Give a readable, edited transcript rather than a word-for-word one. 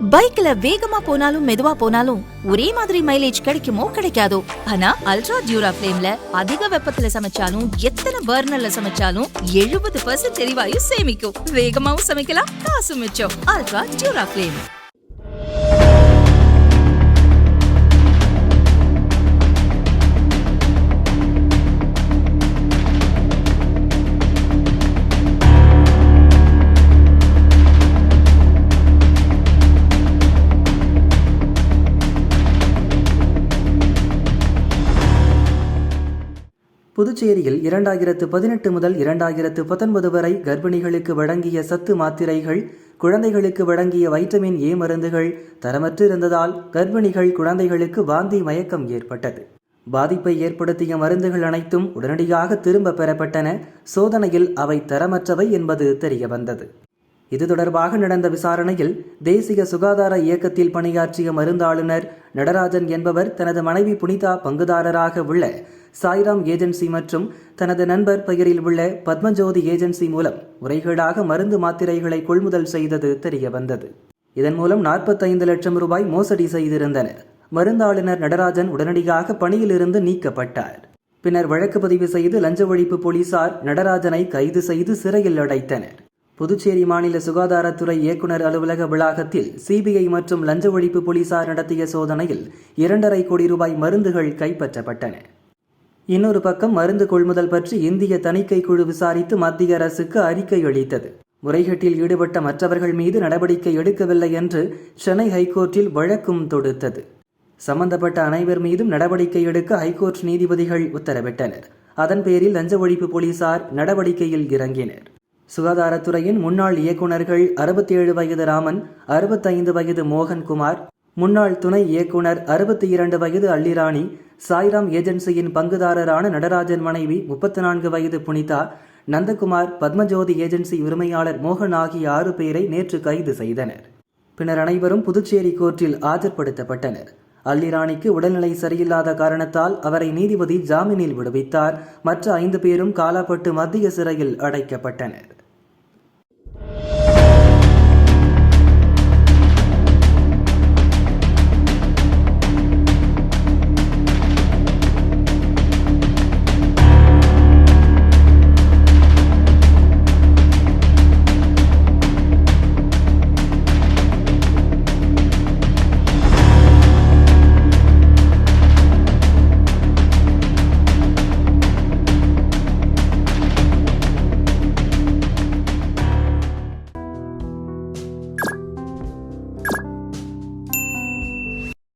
பைக்ல வேகமா போனாலும் மெதுவா போனாலும் ஒரே மாதிரி மைலேஜ் கிடைக்குமோ கிடைக்காதோ. ஆனா அல்ட்ரா டியூரா ஃபிளேம்ல அதிக வெப்பத்துல சமைச்சாலும் எத்தனை பர்னர்ல சமைச்சாலும் 70% எரிவாயு சேமிக்கும். வேகமாவும் சமைக்கலாம், காசு மிச்சம். Ultra டியூரா flame. புதுச்சேரியில் 2018 முதல் 2019 வரை கர்ப்பிணிகளுக்கு வழங்கிய சத்து மாத்திரைகள், குழந்தைகளுக்கு வழங்கிய வைட்டமின் ஏ மருந்துகள் தரமற்று இருந்ததால் கர்ப்பிணிகள் குழந்தைகளுக்கு வாந்தி மயக்கம் ஏற்பட்டது. பாதிப்பை ஏற்படுத்திய மருந்துகள் அனைத்தும் உடனடியாக திரும்ப பெறப்பட்டன. சோதனையில் அவை தரமற்றவை என்பது தெரியவந்தது. இது தொடர்பாக நடந்த விசாரணையில் தேசிய சுகாதார இயக்கத்தில் பணியாற்றிய மருந்தாளுநர் நடராஜன் என்பவர் தனது மனைவி புனிதா பங்குதாரராக உள்ள சாய்ராம் ஏஜென்சி மற்றும் தனது நண்பர் பெயரில் உள்ள பத்மஜோதி ஏஜென்சி மூலம் முறைகேடாக மருந்து மாத்திரைகளை கொள்முதல் செய்தது தெரியவந்தது. இதன் மூலம் 45 லட்சம் ரூபாய் மோசடி செய்திருந்தனர். மருந்தாளுநர் நடராஜன் உடனடியாக பணியிலிருந்து நீக்கப்பட்டார். பின்னர் வழக்கு பதிவு செய்து லஞ்ச ஒழிப்பு போலீசார் நடராஜனை கைது செய்து சிறையில் அடைத்தனர். புதுச்சேரி மாநில சுகாதாரத்துறை இயக்குநர் அலுவலக வளாகத்தில் சிபிஐ மற்றும் லஞ்ச ஒழிப்பு போலீசார் நடத்திய சோதனையில் 2.5 கோடி ரூபாய் மருந்துகள் கைப்பற்றப்பட்டன. இன்னொரு பக்கம் மருந்து கொள்முதல் பற்றி இந்திய தணிக்கை குழு விசாரித்து மத்திய அரசுக்கு அறிக்கை அளித்தது. முறைகேட்டில் ஈடுபட்ட மற்றவர்கள் மீது நடவடிக்கை எடுக்கவில்லை என்று சென்னை ஹைகோர்ட்டில் வழக்கும் தொடுத்தது. சம்பந்தப்பட்ட அனைவர் மீதும் நடவடிக்கை எடுக்க ஹைகோர்ட் நீதிபதிகள் உத்தரவிட்டனர். அதன் பேரில் லஞ்ச ஒழிப்பு போலீசார் நடவடிக்கையில் இறங்கினர். சுகாதாரத்துறையின் முன்னாள் இயக்குநர்கள் 67 வயது ராமன், 65 வயது மோகன்குமார், முன்னாள் துணை இயக்குனர் 62 வயது அல்லிராணி, சாய்ராம் ஏஜென்சியின் பங்குதாரரான நடராஜன் மனைவி 34 வயது புனிதா, நந்தகுமார், பத்மஜோதி ஏஜென்சி உரிமையாளர் மோகன் ஆகிய 6 பேரை நேற்று கைது செய்தனர். பின்னர் அனைவரும் புதுச்சேரி கோர்ட்டில் ஆஜர்படுத்தப்பட்டனர். அல்லிராணிக்கு உடல்நிலை சரியில்லாத காரணத்தால் அவரை நீதிபதி ஜாமீனில் விடுவித்தார். மற்ற 5 பேரும் காலாப்பட்டு மத்திய சிறையில் அடைக்கப்பட்டனர்.